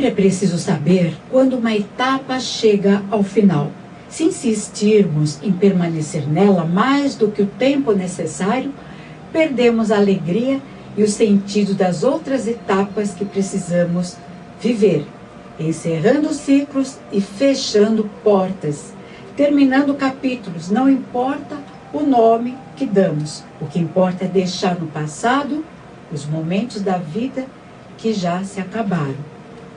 é preciso saber quando uma etapa chega ao final. Se insistirmos em permanecer nela mais do que o tempo necessário, perdemos a alegria e o sentido das outras etapas que precisamos viver, encerrando ciclos e fechando portas, terminando capítulos. Não importa o nome que damos, o que importa é deixar no passado os momentos da vida que já se acabaram.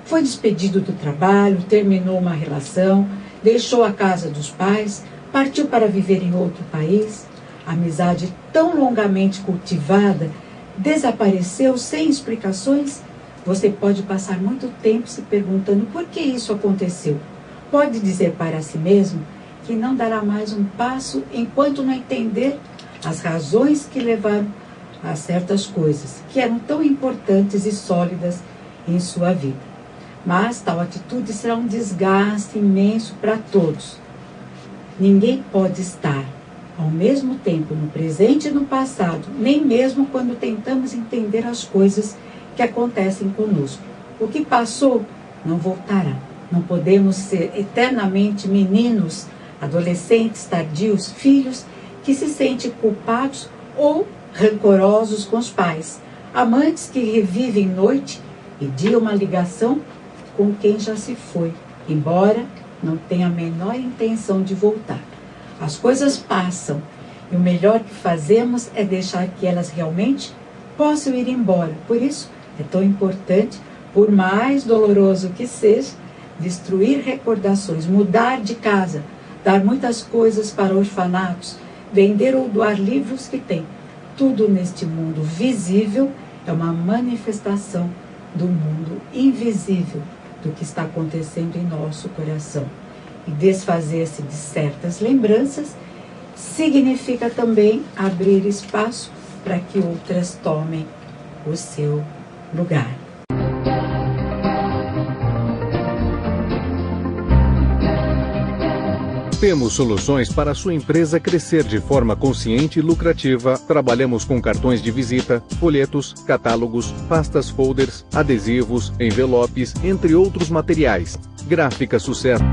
Foi despedido do trabalho, terminou uma relação, deixou a casa dos pais, partiu para viver em outro país. A amizade tão longamente cultivada desapareceu sem explicações. Você pode passar muito tempo se perguntando por que isso aconteceu. Pode dizer para si mesmo que não dará mais um passo enquanto não entender as razões que levaram a certas coisas que eram tão importantes e sólidas em sua vida. Mas tal atitude será um desgaste imenso para todos. Ninguém pode estar ao mesmo tempo no presente e no passado, nem mesmo quando tentamos entender as coisas que acontecem conosco. O que passou não voltará. Não podemos ser eternamente meninos, adolescentes tardios, filhos que se sentem culpados ou rancorosos com os pais, amantes que revivem noite e dia uma ligação com quem já se foi, embora não tenha a menor intenção de voltar. As coisas passam e o melhor que fazemos é deixar que elas realmente possam ir embora. Por isso é tão importante, por mais doloroso que seja, destruir recordações, mudar de casa, dar muitas coisas para orfanatos, vender ou doar livros que tem. Tudo neste mundo visível é uma manifestação do mundo invisível, do que está acontecendo em nosso coração. E desfazer-se de certas lembranças significa também abrir espaço para que outras tomem o seu lugar. Temos soluções para a sua empresa crescer de forma consciente e lucrativa. Trabalhamos com cartões de visita, folhetos, catálogos, pastas folders, adesivos, envelopes, entre outros materiais. Gráfica Sucesso.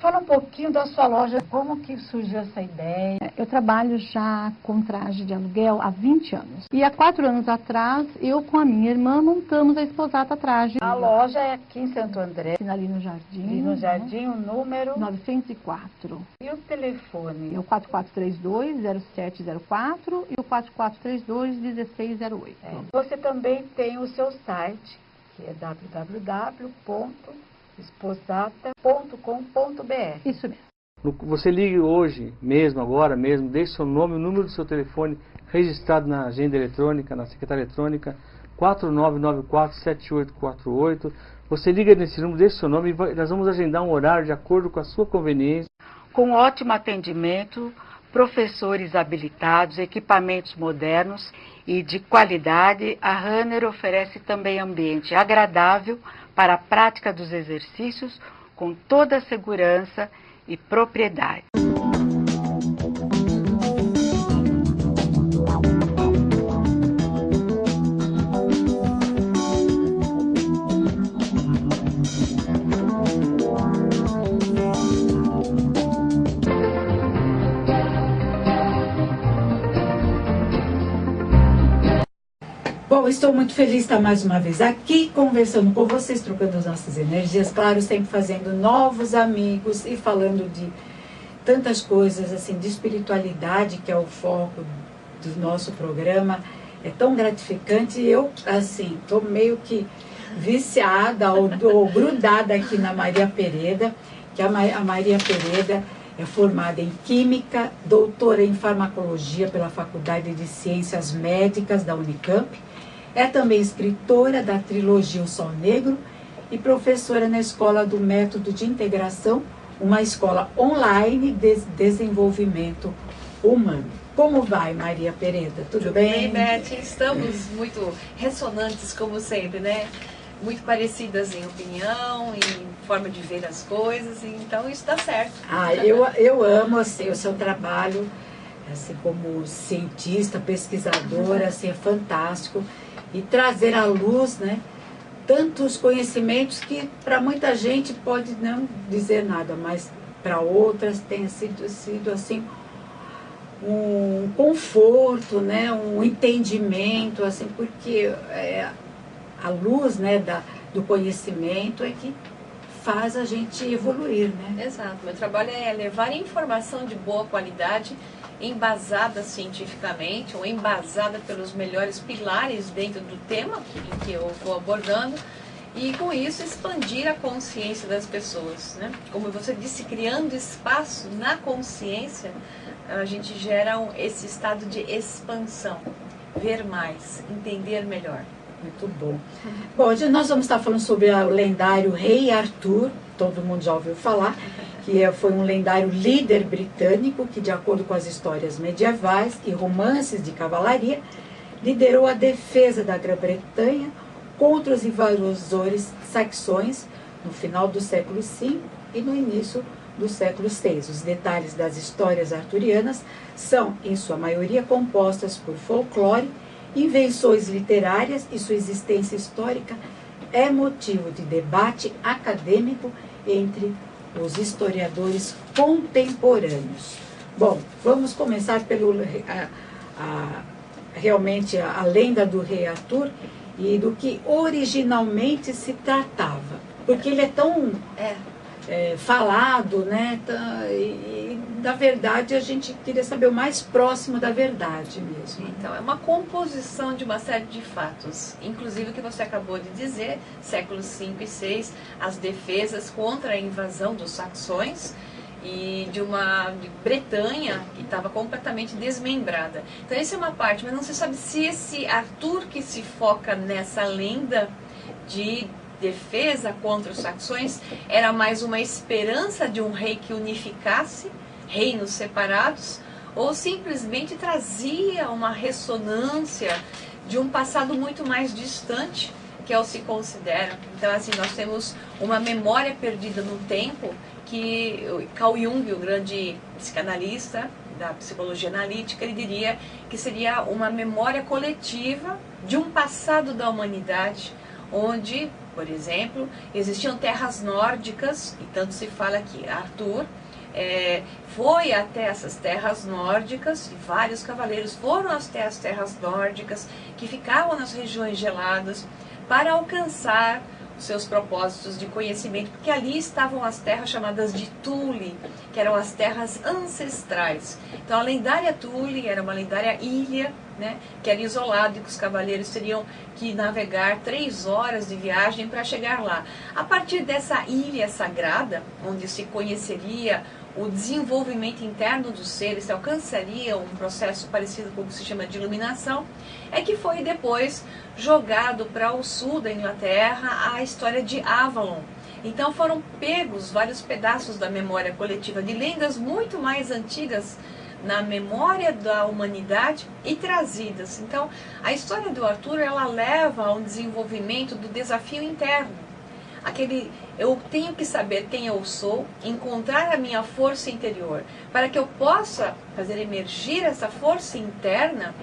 Fala um pouquinho da sua loja, como que surgiu essa ideia? Eu trabalho já com traje de aluguel há 20 anos. E há 4 anos atrás, eu com a minha irmã montamos a Esposata Traje. A loja é aqui em Santo André. Ali no Jardim. Ali no Jardim, o número? 904. E o telefone? É o 4432-0704 e o 4432-1608. Você também tem o seu site, que é www.esposata.com.br. Isso mesmo. Você ligue hoje, mesmo, agora mesmo, deixe seu nome, o número do seu telefone registrado na agenda eletrônica, na secretária eletrônica, 4994-7848. Você liga nesse número, deixe seu nome e nós vamos agendar um horário de acordo com a sua conveniência. Com ótimo atendimento, professores habilitados, equipamentos modernos e de qualidade, a Runner oferece também ambiente agradável para a prática dos exercícios com toda a segurança e propriedade. Bom, estou muito feliz de estar mais uma vez aqui, conversando com vocês, trocando as nossas energias, claro, sempre fazendo novos amigos e falando de tantas coisas, assim, de espiritualidade, que é o foco do nosso programa. é tão gratificante. Eu, assim, estou meio que viciada ou grudada aqui na Maria Pereda, que a Maria Pereda é formada em Química, doutora em Farmacologia pela Faculdade de Ciências Médicas da Unicamp, é também escritora da trilogia O Sol Negro e professora na Escola do Método de Integração, uma escola online de desenvolvimento humano. Como vai, Maria Pereda? Tudo bem? Bem, Beth, estamos muito ressonantes, como sempre, né? Muito parecidas em opinião, em forma de ver as coisas, então isso dá certo. Eu amo assim, o seu trabalho, assim, como cientista, pesquisadora, assim, é fantástico. E trazer à luz, né, tantos conhecimentos que para muita gente pode não dizer nada, mas para outras tem sido assim, um conforto, né, um entendimento, assim, porque a luz, né, do conhecimento é que faz a gente evoluir, né? Exato. Meu trabalho é levar informação de boa qualidade, embasada cientificamente, ou embasada pelos melhores pilares dentro do tema que eu vou abordando, e com isso expandir a consciência das pessoas, né? Como você disse, criando espaço na consciência, a gente gera esse estado de expansão, ver mais, entender melhor. Muito bom. Bom, hoje nós vamos estar falando sobre o lendário Rei Arthur, todo mundo já ouviu falar, que foi um lendário líder britânico que, de acordo com as histórias medievais e romances de cavalaria, liderou a defesa da Grã-Bretanha contra os invasores saxões no final do século V e no início do século VI. Os detalhes das histórias arturianas são, em sua maioria, compostas por folclore, invenções literárias, e sua existência histórica é motivo de debate acadêmico entre os historiadores contemporâneos. Bom, vamos começar pelo realmente a lenda do Rei Arthur e do que originalmente se tratava, porque ele é tão falado, né? E na verdade a gente queria saber o mais próximo da verdade mesmo. Então, é uma composição de uma série de fatos, inclusive o que você acabou de dizer, séculos V e VI, as defesas contra a invasão dos saxões e de Bretanha que estava completamente desmembrada. Então, essa é uma parte, mas não se sabe se esse Arthur que se foca nessa lenda de defesa contra os saxões era mais uma esperança de um rei que unificasse reinos separados, ou simplesmente trazia uma ressonância de um passado muito mais distante, que é o se considera. Então, assim, nós temos uma memória perdida no tempo, que Carl Jung, o grande psicanalista da psicologia analítica, ele diria que seria uma memória coletiva de um passado da humanidade, onde, por exemplo, existiam terras nórdicas, e tanto se fala que Arthur foi até essas terras nórdicas, e vários cavaleiros foram até as terras nórdicas, que ficavam nas regiões geladas, para alcançar os seus propósitos de conhecimento, porque ali estavam as terras chamadas de Thule, que eram as terras ancestrais. Então, a lendária Thule era uma lendária ilha, né, que era isolada, e que os cavaleiros teriam que navegar 3 horas de viagem para chegar lá. A partir dessa ilha sagrada, onde se conheceria o desenvolvimento interno do ser, se alcançaria um processo parecido com o que se chama de iluminação, é que foi depois jogado para o sul da Inglaterra a história de Avalon. Então foram pegos vários pedaços da memória coletiva de lendas muito mais antigas na memória da humanidade e trazidas. Então, a história do Arthur, ela leva a um desenvolvimento do desafio interno. Eu tenho que saber quem eu sou, encontrar a minha força interior. Para que eu possa fazer emergir essa força interna,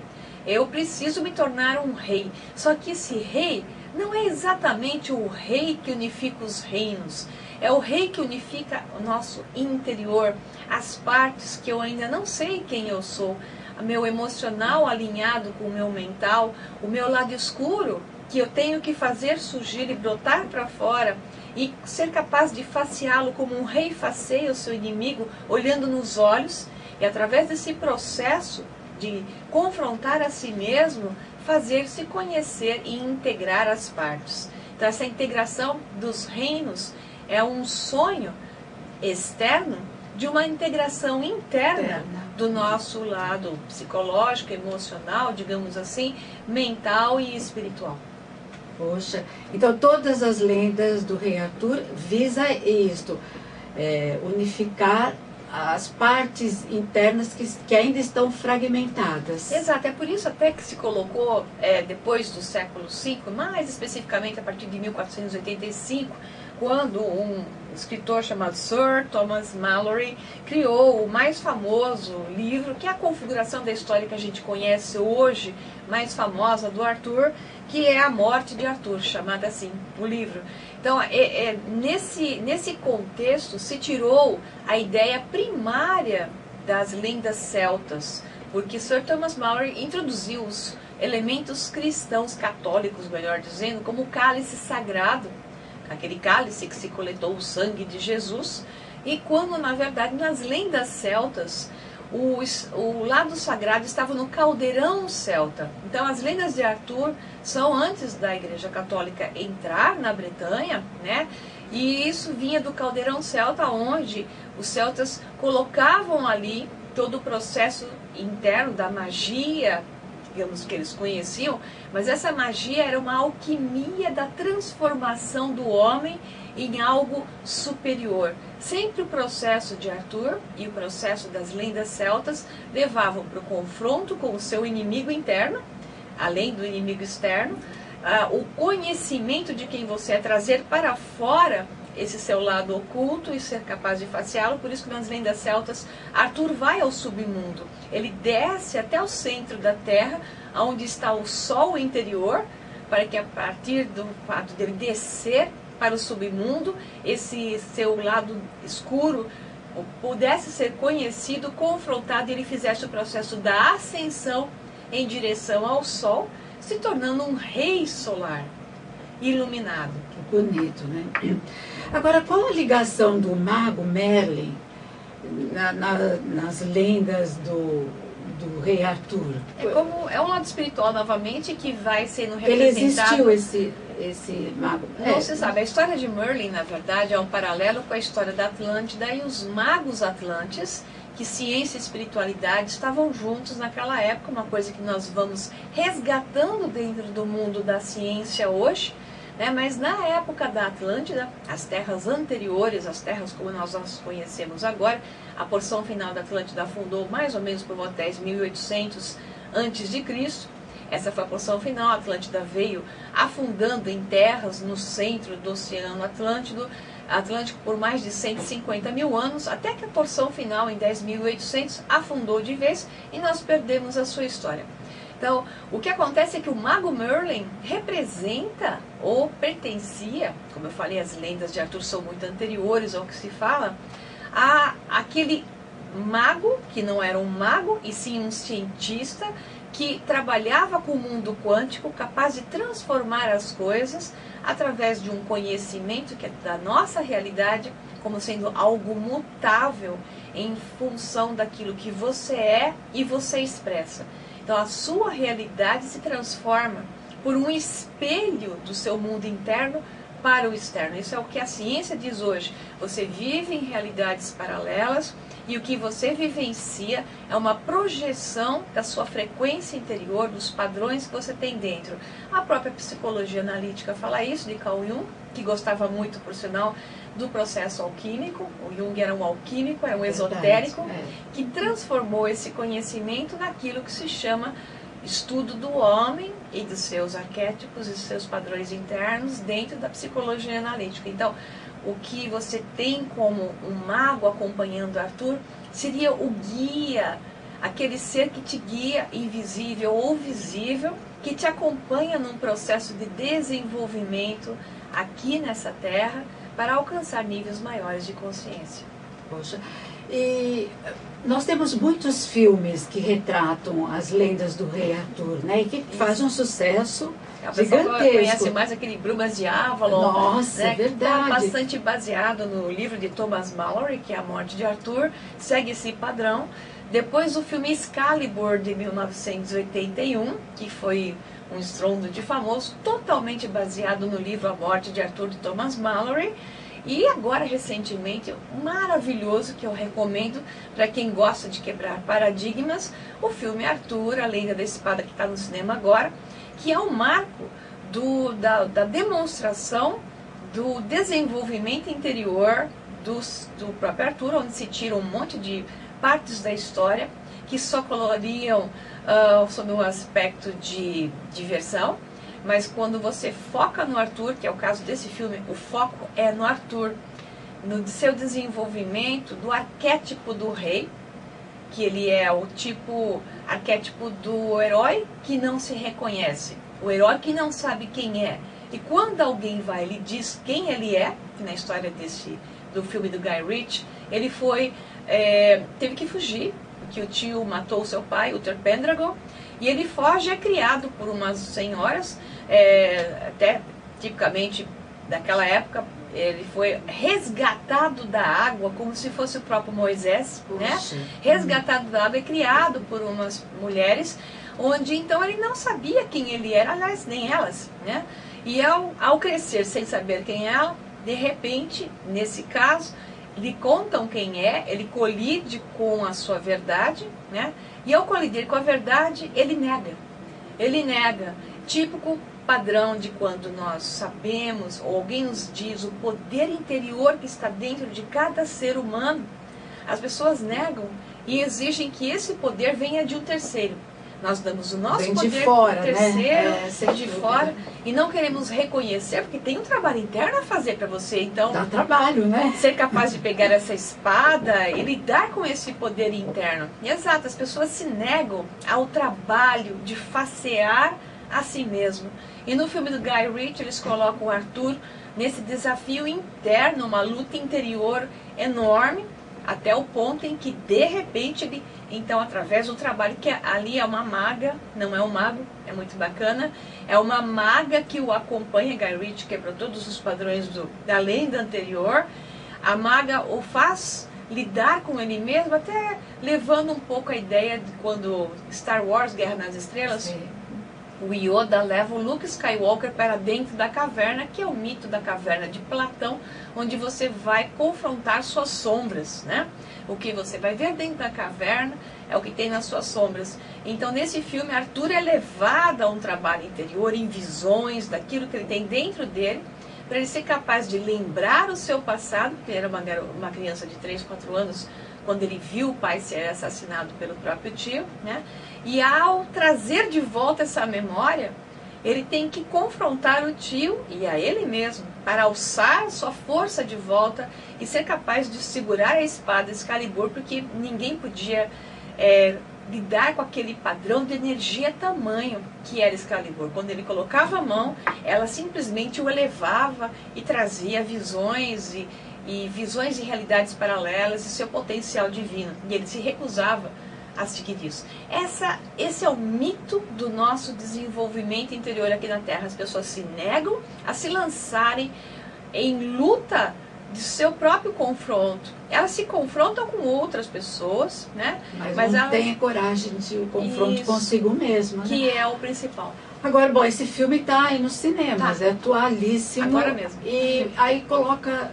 eu preciso me tornar um rei. Só que esse rei não é exatamente o rei que unifica os reinos. É o rei que unifica o nosso interior, as partes que eu ainda não sei quem eu sou, o meu emocional alinhado com o meu mental, o meu lado escuro, que eu tenho que fazer surgir e brotar para fora, e ser capaz de faceá-lo como um rei faceia o seu inimigo, olhando nos olhos, e através desse processo de confrontar a si mesmo, fazer se conhecer e integrar as partes. Então essa integração dos reinos é um sonho externo de uma integração interna do nosso lado psicológico, emocional, digamos assim, mental e espiritual. Poxa, então todas as lendas do Rei Arthur visa isto, unificar as partes internas que ainda estão fragmentadas. Exato, é por isso até que se colocou, depois do século V, mais especificamente a partir de 1485, quando um escritor chamado Sir Thomas Malory criou o mais famoso livro, que é a configuração da história que a gente conhece hoje, mais famosa do Arthur, que é A Morte de Arthur, chamada assim, o livro. Então, nesse contexto, se tirou a ideia primária das lendas celtas, porque Sir Thomas Malory introduziu os elementos cristãos, católicos, melhor dizendo, como o cálice sagrado, aquele cálice que se coletou o sangue de Jesus, e quando, na verdade, nas lendas celtas, o lado sagrado estava no caldeirão celta. Então, as lendas de Arthur são antes da Igreja Católica entrar na Bretanha, né? E isso vinha do caldeirão celta, onde os celtas colocavam ali todo o processo interno da magia, digamos, que eles conheciam, mas essa magia era uma alquimia da transformação do homem em algo superior. Sempre o processo de Arthur e o processo das lendas celtas levavam para o confronto com o seu inimigo interno, além do inimigo externo, o conhecimento de quem você é, trazer para fora esse seu lado oculto e ser capaz de faceá-lo. Por isso que nas lendas celtas, Arthur vai ao submundo. Ele desce até o centro da terra, onde está o sol interior, para que a partir do fato dele descer para o submundo, esse seu lado escuro pudesse ser conhecido, confrontado, e ele fizesse o processo da ascensão em direção ao sol, se tornando um rei solar, iluminado. Que bonito, né? Agora, qual a ligação do mago Merlin nas lendas do Rei Arthur? É um lado espiritual, novamente, que vai sendo representado. Ele existiu, esse mago? Não se sabe. A história de Merlin, na verdade, é um paralelo com a história da Atlântida e os magos atlantes, que ciência e espiritualidade estavam juntos naquela época, uma coisa que nós vamos resgatando dentro do mundo da ciência hoje, né? Mas na época da Atlântida, as terras anteriores, as terras como nós as conhecemos agora, a porção final da Atlântida afundou mais ou menos por volta de 1800 a.C. Essa foi a porção final. A Atlântida veio afundando em terras no centro do Oceano Atlântico por mais de 150 mil anos, até que a porção final, em 10.800, afundou de vez e nós perdemos a sua história. Então, o que acontece é que o mago Merlin representa ou pertencia, como eu falei, as lendas de Arthur são muito anteriores ao que se fala, a aquele mago, que não era um mago, e sim um cientista, que trabalhava com o mundo quântico, capaz de transformar as coisas através de um conhecimento que é da nossa realidade, como sendo algo mutável em função daquilo que você é e você expressa. Então a sua realidade se transforma por um espelho do seu mundo interno para o externo. Isso é o que a ciência diz hoje. Você vive em realidades paralelas e o que você vivencia é uma projeção da sua frequência interior, dos padrões que você tem dentro. A própria psicologia analítica fala isso, de Carl Jung, que gostava muito, por sinal, do processo alquímico. O Jung era um alquímico, era um esotérico, que transformou esse conhecimento naquilo que se chama estudo do homem e dos seus arquétipos e dos seus padrões internos dentro da psicologia analítica. Então, o que você tem como um mago acompanhando Arthur seria o guia, aquele ser que te guia, invisível ou visível, que te acompanha num processo de desenvolvimento aqui nessa terra para alcançar níveis maiores de consciência. Poxa, e nós temos muitos filmes que retratam as lendas do Rei Arthur, né? E que fazem um sucesso gigantesco. Conhece mais aquele Brumas de Avalon. Nossa, né? É verdade. Que está bastante baseado no livro de Thomas Malory, que é A Morte de Arthur, segue esse padrão. Depois o filme Excalibur, de 1981, que foi um estrondo de famoso, totalmente baseado no livro A Morte de Arthur de Thomas Malory. E agora, recentemente, maravilhoso, que eu recomendo para quem gosta de quebrar paradigmas, o filme Arthur, a Lenda da Espada, que está no cinema agora, que é um marco da demonstração do desenvolvimento interior do próprio Arthur, onde se tira um monte de partes da história que só coloriam sob um aspecto de diversão. Mas quando você foca no Arthur, que é o caso desse filme, o foco é no Arthur, no seu desenvolvimento do arquétipo do rei, que ele é o arquétipo do herói que não se reconhece, o herói que não sabe quem é. E quando alguém vai e lhe diz quem ele é, que na história do filme do Guy Ritchie, ele teve que fugir, porque o tio matou seu pai, Uther Pendragon, e ele foge, é criado por umas senhoras, até tipicamente daquela época, ele foi resgatado da água, como se fosse o próprio Moisés, né? Resgatado da água e criado por umas mulheres, onde então ele não sabia quem ele era, aliás, nem elas, né? E ao crescer sem saber quem é, de repente, nesse caso, lhe contam quem é, ele colide com a sua verdade, né? E ao colidir com a verdade, ele nega. Ele nega. Típico padrão de quando nós sabemos, ou alguém nos diz, o poder interior que está dentro de cada ser humano, as pessoas negam e exigem que esse poder venha de um terceiro. Nós damos o nosso poder para o terceiro, de fora, e não queremos reconhecer, porque tem um trabalho interno a fazer para você. Então, dá trabalho, né? Ser capaz de pegar essa espada e lidar com esse poder interno. E, exato, as pessoas se negam ao trabalho de facear a si mesmo. E no filme do Guy Ritchie, eles colocam o Arthur nesse desafio interno, uma luta interior enorme, até o ponto em que, de repente, ele, então, através do trabalho, que ali é uma maga, não é um mago, é muito bacana, é uma maga que o acompanha, Guy Ritchie quebrou todos os padrões da lenda anterior, a maga o faz lidar com ele mesmo, até levando um pouco a ideia de quando Star Wars, Guerra nas Estrelas, sim, o Yoda leva o Luke Skywalker para dentro da caverna, que é o mito da caverna de Platão, onde você vai confrontar suas sombras, né? O que você vai ver dentro da caverna é o que tem nas suas sombras. Então, nesse filme, Arthur é levado a um trabalho interior, em visões daquilo que ele tem dentro dele, para ele ser capaz de lembrar o seu passado, porque ele era uma criança de 3, 4 anos, quando ele viu o pai ser assassinado pelo próprio tio, né? E ao trazer de volta essa memória, ele tem que confrontar o tio e a ele mesmo, para alçar sua força de volta e ser capaz de segurar a espada Excalibur, porque ninguém podia lidar com aquele padrão de energia tamanho que era Excalibur. Quando ele colocava a mão, ela simplesmente o elevava e trazia visões e visões de realidades paralelas e seu potencial divino. E ele se recusava a seguir isso. Esse é o mito do nosso desenvolvimento interior aqui na Terra. As pessoas se negam a se lançarem em luta de seu próprio confronto. Elas se confrontam com outras pessoas, né? Mas não tem coragem de o confronto consigo mesmo, né? Que é o principal. Agora, bom, esse filme está aí nos cinemas, é atualíssimo. Agora mesmo. E aí coloca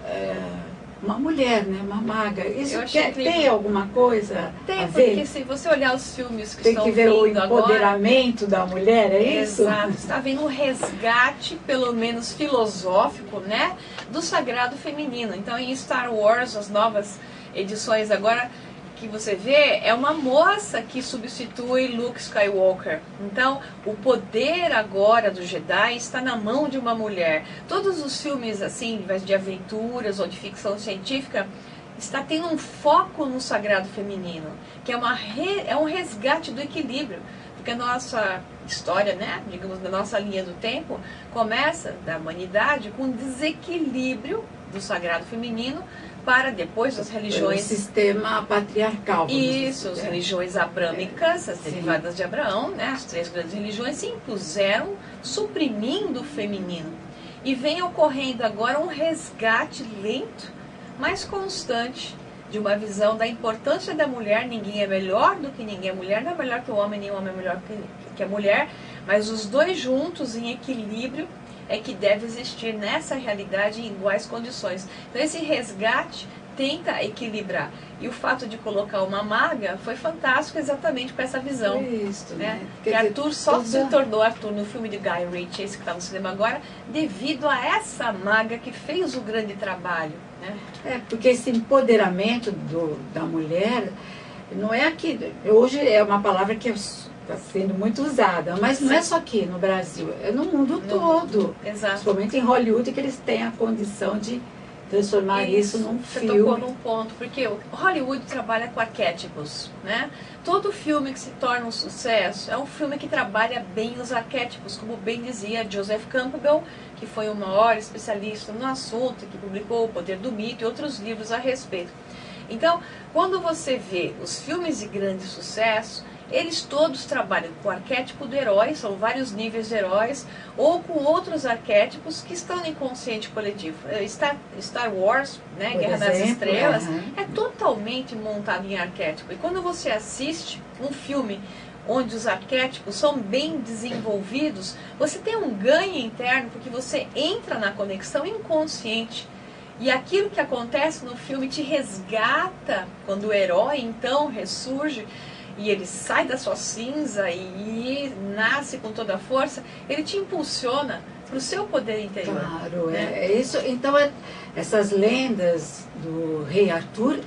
uma mulher, né? Uma maga. Isso tem alguma coisa tem, a ver? Porque se você olhar os filmes que tem estão que ver o empoderamento agora, da mulher, é isso? Exato. Está vendo um resgate, pelo menos filosófico, né? Do sagrado feminino. Então, em Star Wars, as novas edições agora que você vê, é uma moça que substitui Luke Skywalker. Então, o poder agora do Jedi está na mão de uma mulher. Todos os filmes, assim, de aventuras ou de ficção científica, está tendo um foco no sagrado feminino, que é um resgate do equilíbrio. Porque a nossa história, né, digamos, da nossa linha do tempo, começa, da humanidade, com um desequilíbrio do sagrado feminino, para depois as religiões... O sistema patriarcal. Isso, as religiões abrâmicas, as derivadas de Abraão, né, as 3 grandes religiões, se impuseram suprimindo o feminino. E vem ocorrendo agora um resgate lento, mas constante, de uma visão da importância da mulher. Ninguém é melhor do que ninguém. A mulher não é melhor que o homem, nem o homem é melhor que a mulher, mas os dois juntos em equilíbrio é que deve existir nessa realidade em iguais condições. Então esse resgate tenta equilibrar. E o fato de colocar uma maga foi fantástico exatamente com essa visão. Isso, né? Quer Que dizer, Arthur só toda- se tornou Arthur no filme de Guy Ritchie, esse que está no cinema agora, devido a essa maga que fez o grande trabalho. Né? Porque esse empoderamento da mulher não é aqui. Hoje é uma palavra que está sendo muito usada, mas não é só aqui no Brasil, é no mundo todo. Exato. Principalmente em Hollywood, que eles têm a condição de transformar isso num Você filme. tocou num ponto, porque o Hollywood trabalha com arquétipos, né? Todo filme que se torna um sucesso é um filme que trabalha bem os arquétipos, como bem dizia Joseph Campbell, que foi o maior especialista no assunto, que publicou O Poder do Mito e outros livros a respeito. Então, quando você vê os filmes de grande sucesso, eles todos trabalham com o arquétipo do herói, são vários níveis de heróis, ou com outros arquétipos que estão no inconsciente coletivo. Star Wars, né, Por Guerra das exemplo, Estrelas, é totalmente montado em arquétipo. E quando você assiste um filme onde os arquétipos são bem desenvolvidos, você tem um ganho interno, porque você entra na conexão inconsciente. E aquilo que acontece no filme te resgata quando o herói então ressurge e ele sai da sua cinza e nasce com toda a força, ele te impulsiona para o seu poder interior. Claro, né? é isso. Então, essas lendas do rei Arthur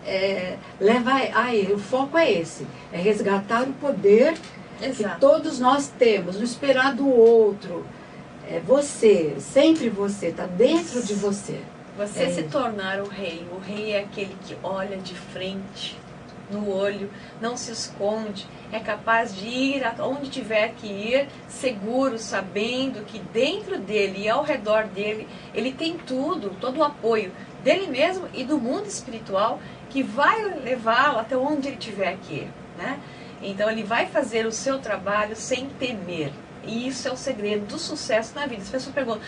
leva a ele. O foco é esse, é resgatar o poder Exato. que todos nós temos, não esperar do outro. É você, sempre você, está dentro de você. Você se tornar o rei. O rei é aquele que olha de frente, no olho, não se esconde, é capaz de ir aonde tiver que ir, seguro, sabendo que dentro dele e ao redor dele, ele tem tudo, todo o apoio dele mesmo e do mundo espiritual que vai levá-lo até onde ele tiver que ir, né? Então ele vai fazer o seu trabalho sem temer. E isso é o segredo do sucesso na vida. As pessoas perguntam,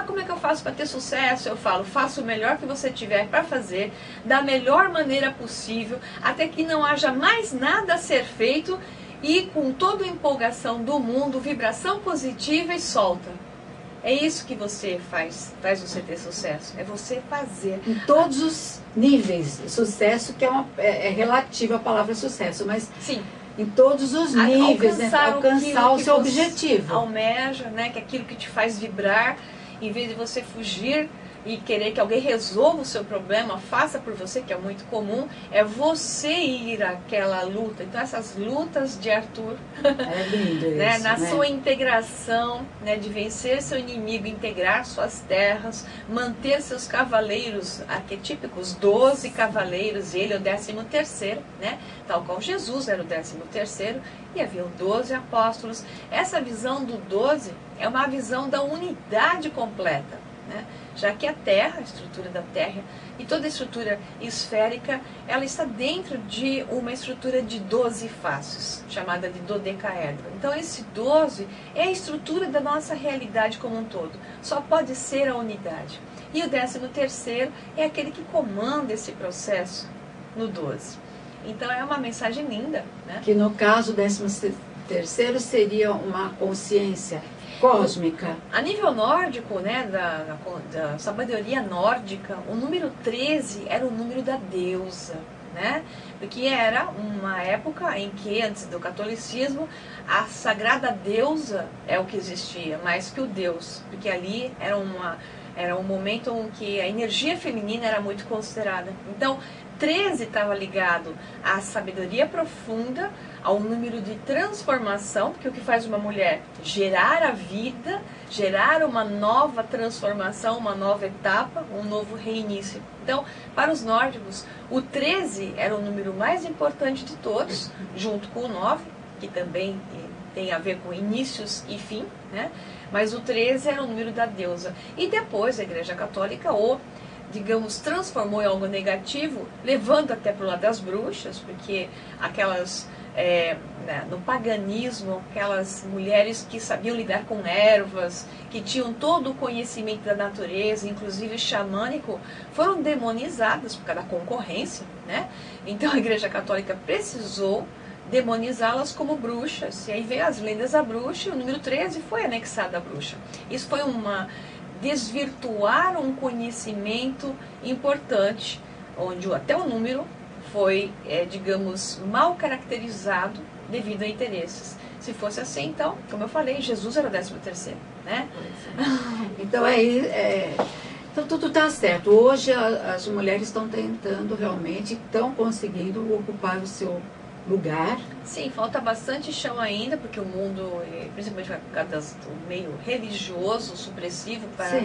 como é que eu faço para ter sucesso? Eu falo, faça o melhor que você tiver para fazer, da melhor maneira possível, até que não haja mais nada a ser feito e com toda a empolgação do mundo, vibração positiva e solta. É isso que você faz você ter sucesso, é você fazer. Em todos os níveis, sucesso, que é relativo à palavra sucesso, mas... Sim. Em todos os níveis, alcançar o seu objetivo. Almeja, né, que é aquilo que te faz vibrar, em vez de você fugir e querer que alguém resolva o seu problema, faça por você, que é muito comum, é você ir àquela luta. Então essas lutas de Arthur, é lindo isso, né, na né? sua integração, né, de vencer seu inimigo, integrar suas terras, manter seus cavaleiros arquetípicos, 12 cavaleiros, e ele é o 13º, né, tal qual Jesus era o 13º, e haviam 12 apóstolos. Essa visão do 12 é uma visão da unidade completa, né? Já que a Terra, a estrutura da Terra e toda a estrutura esférica, ela está dentro de uma estrutura de 12 faces, chamada de dodecaedro. Então esse 12 é a estrutura da nossa realidade como um todo, só pode ser a unidade. E o 13º é aquele que comanda esse processo no 12. Então é uma mensagem linda, né? Que no caso, o 13º seria uma consciência cósmica. A nível nórdico, né, da sabedoria nórdica, o número 13 era o número da deusa, né? Porque era uma época em que, antes do catolicismo, a sagrada deusa é o que existia, mais que o Deus, porque ali era um momento em que a energia feminina era muito considerada. Então, 13 estava ligado à sabedoria profunda, ao número de transformação, porque o que faz uma mulher? Gerar a vida, gerar uma nova transformação, uma nova etapa, um novo reinício. Então, para os nórdicos, o 13 era o número mais importante de todos, junto com o 9, que também tem a ver com inícios e fim, né? Mas o 13 era o número da deusa. E depois a Igreja Católica digamos, transformou em algo negativo, levando até para o lado das bruxas, porque aquelas no paganismo, aquelas mulheres que sabiam lidar com ervas, que tinham todo o conhecimento da natureza, inclusive xamânico, foram demonizadas por causa da concorrência, né? Então a Igreja Católica precisou demonizá-las como bruxas. E aí veio as lendas da bruxa, e o número 13 foi anexado à bruxa. Isso foi desvirtuar um conhecimento importante, onde até o número foi, digamos, mal caracterizado devido a interesses. Se fosse assim, então, como eu falei, Jesus era o 13º, né? Então então tudo está certo. Hoje as mulheres estão tentando realmente, estão conseguindo ocupar o seu lugar. Sim, falta bastante chão ainda, porque o mundo, principalmente por causa do meio religioso, supressivo para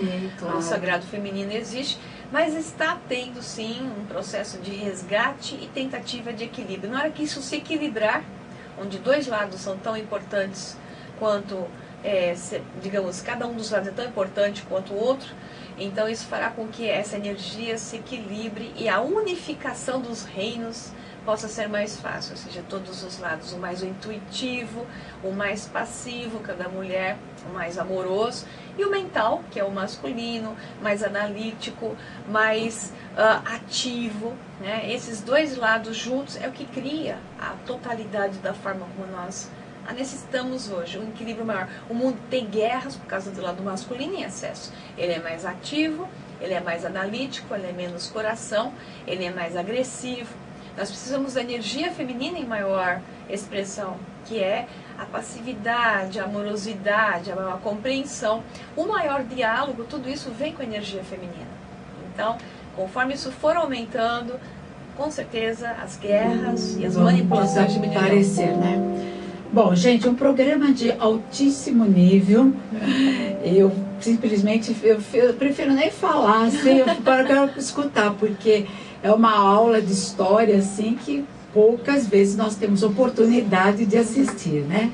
o sagrado feminino existe, mas está tendo sim um processo de resgate e tentativa de equilíbrio. Na hora que isso se equilibrar, onde dois lados são tão importantes quanto, digamos, cada um dos lados é tão importante quanto o outro, então isso fará com que essa energia se equilibre e a unificação dos reinos possa ser mais fácil, ou seja, todos os lados, o mais intuitivo, o mais passivo, cada mulher, o mais amoroso, e o mental, que é o masculino, mais analítico, mais ativo, né? Esses dois lados juntos é o que cria a totalidade da forma como nós a necessitamos hoje, um equilíbrio maior. O mundo tem guerras por causa do lado masculino em excesso. Ele é mais ativo, ele é mais analítico, ele é menos coração, ele é mais agressivo. Nós precisamos da energia feminina em maior expressão, que é a passividade, a amorosidade, a compreensão, o maior diálogo, tudo isso vem com a energia feminina. Então, conforme isso for aumentando, com certeza as guerras e as manipulações diminuirão. Parecer, né? Bom, gente, um programa de altíssimo nível. Eu simplesmente eu prefiro nem falar, assim, eu quero escutar, porque é uma aula de história, assim, que poucas vezes nós temos oportunidade de assistir, né?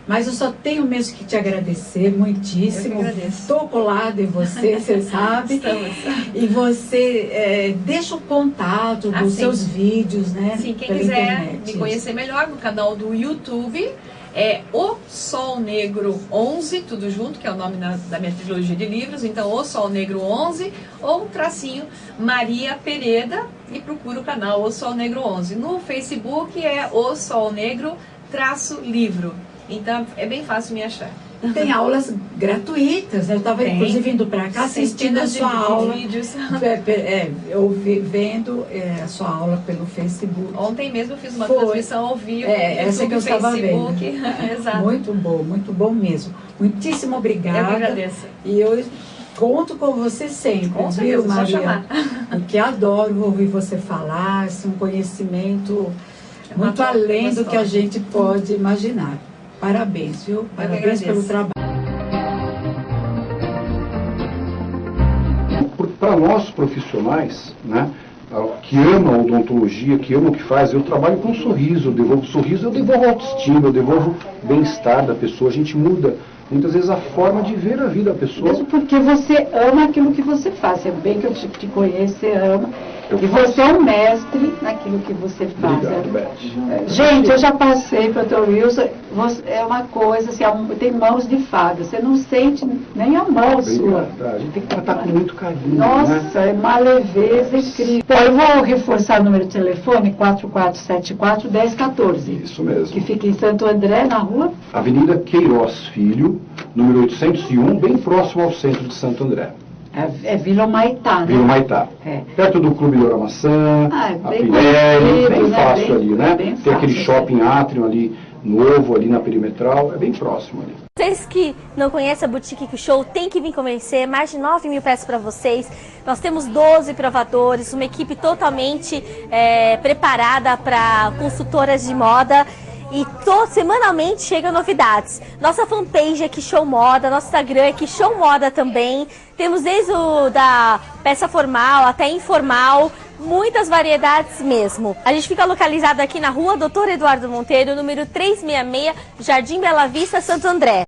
Mas eu só tenho mesmo que te agradecer muitíssimo. Estou colada em você, você sabe. Estamos. E você deixa o contato dos seus vídeos, né? Sim, quem quiser me conhecer melhor no canal do YouTube, é O Sol Negro 11, tudo junto, que é o nome da minha trilogia de livros. Então, O Sol Negro 11, ou tracinho Maria Pereda, e procura o canal O Sol Negro 11. No Facebook é O Sol Negro -livro. Então, é bem fácil me achar. Tem aulas gratuitas, né? Eu estava inclusive indo para cá assistindo a sua aula. Vídeos. Eu vendo a sua aula pelo Facebook. Ontem mesmo eu fiz uma transmissão ao vivo. Essa que eu estava vendo. Exato. Muito bom mesmo. Muitíssimo obrigada. Eu que agradeço. E eu conto com você sempre, com certeza, viu, Maria? só chamar. Porque adoro ouvir você falar, assim, um conhecimento muito além do que a gente pode imaginar. Parabéns, viu? Parabéns pelo trabalho. Para nós profissionais, né, que amam a odontologia, que amam o que faz, eu trabalho com sorriso, eu devolvo sorriso, eu devolvo autoestima, eu devolvo bem-estar da pessoa, a gente muda muitas vezes a forma de ver a vida da pessoa. Mesmo porque você ama aquilo que você faz, é bem que eu te conheço, você ama. E você é um mestre naquilo que você faz. Obrigado, Beth. Gente, eu já passei para o Dr. Wilson, é uma coisa, assim, tem mãos de fada, você não sente nem a mão sua. A gente tem que tratar com muito carinho. Nossa, né? É uma leveza incrível. Então, eu vou reforçar o número de telefone, 4474-1014. Isso mesmo. Que fica em Santo André, na rua? Avenida Queiroz Filho, número 801, bem próximo ao centro de Santo André. É Vila Humaitá, né? Vila Humaitá. Perto do Clube Doura Maçã, a Pirelli, bem fácil ali, né? Tem aquele shopping Atrium ali, novo, ali na Perimetral, é bem próximo ali. Vocês que não conhecem a Boutique Kick Show, tem que vir conhecer, mais de 9 mil peças para vocês. Nós temos 12 provadores, uma equipe totalmente preparada para consultoras de moda. E semanalmente chegam novidades. Nossa fanpage é Kick Show Moda, nosso Instagram é Kick Show Moda também. Temos desde da peça formal até informal, muitas variedades mesmo. A gente fica localizado aqui na rua Dr. Eduardo Monteiro, número 366, Jardim Bela Vista, Santo André.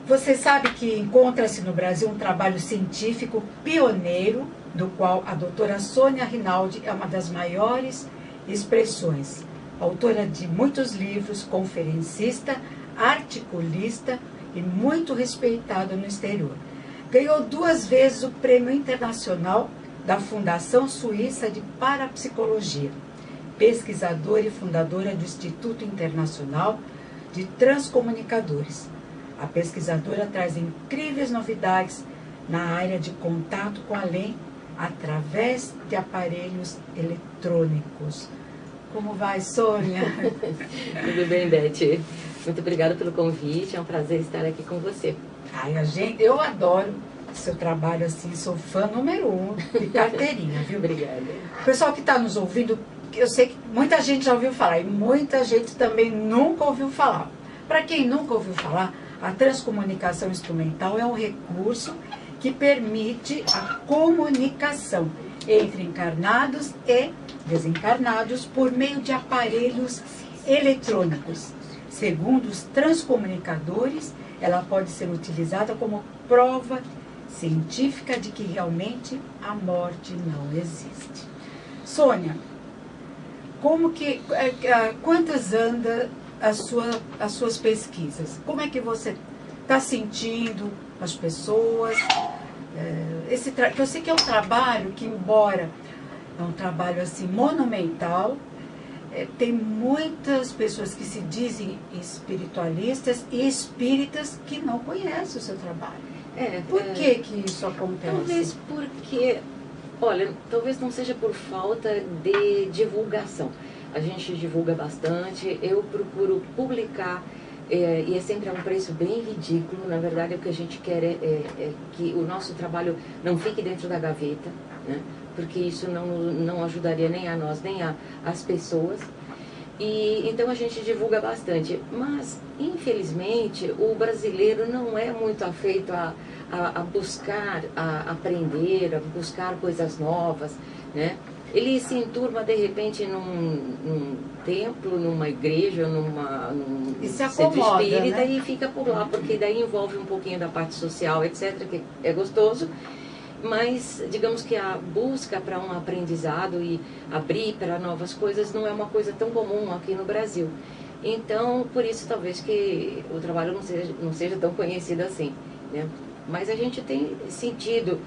Você sabe que encontra-se no Brasil um trabalho científico pioneiro, do qual a doutora Sônia Rinaldi é uma das maiores expressões. Autora de muitos livros, conferencista, articulista e muito respeitada no exterior. Ganhou 2 vezes o Prêmio Internacional da Fundação Suíça de Parapsicologia. Pesquisadora e fundadora do Instituto Internacional de Transcomunicadores. A pesquisadora traz incríveis novidades na área de contato com o além através de aparelhos eletrônicos. Como vai, Sônia? Tudo bem, Beth? Muito obrigada pelo convite, é um prazer estar aqui com você. Ai, eu adoro seu trabalho assim, sou fã número 1 de carteirinha, viu? Obrigada. O pessoal que está nos ouvindo, eu sei que muita gente já ouviu falar e muita gente também nunca ouviu falar. Para quem nunca ouviu falar, a transcomunicação instrumental é um recurso que permite a comunicação entre encarnados e desencarnados por meio de aparelhos eletrônicos. Segundo os transcomunicadores, ela pode ser utilizada como prova científica de que realmente a morte não existe. Sônia, quantas anda as suas pesquisas? Como é que você está sentindo as pessoas? Que eu sei que é um trabalho que, embora é um trabalho assim monumental, tem muitas pessoas que se dizem espiritualistas e espíritas que não conhecem o seu trabalho. Por que isso acontece? Talvez porque, olha, talvez não seja por falta de divulgação. A gente divulga bastante, eu procuro publicar, e é sempre a um preço bem ridículo. Na verdade, o que a gente quer é que o nosso trabalho não fique dentro da gaveta, né? Porque isso não ajudaria nem a nós, nem as pessoas. E então a gente divulga bastante. Mas, infelizmente, o brasileiro não é muito afeito a buscar, a aprender, a buscar coisas novas, né? Ele se enturma, de repente, num templo, numa igreja, num centro espírita, né? E fica por lá, porque daí envolve um pouquinho da parte social, etc., que é gostoso. Mas, digamos que a busca para um aprendizado e abrir para novas coisas não é uma coisa tão comum aqui no Brasil. Então, por isso, talvez que o trabalho não seja tão conhecido assim, né? Mas a gente tem sentido,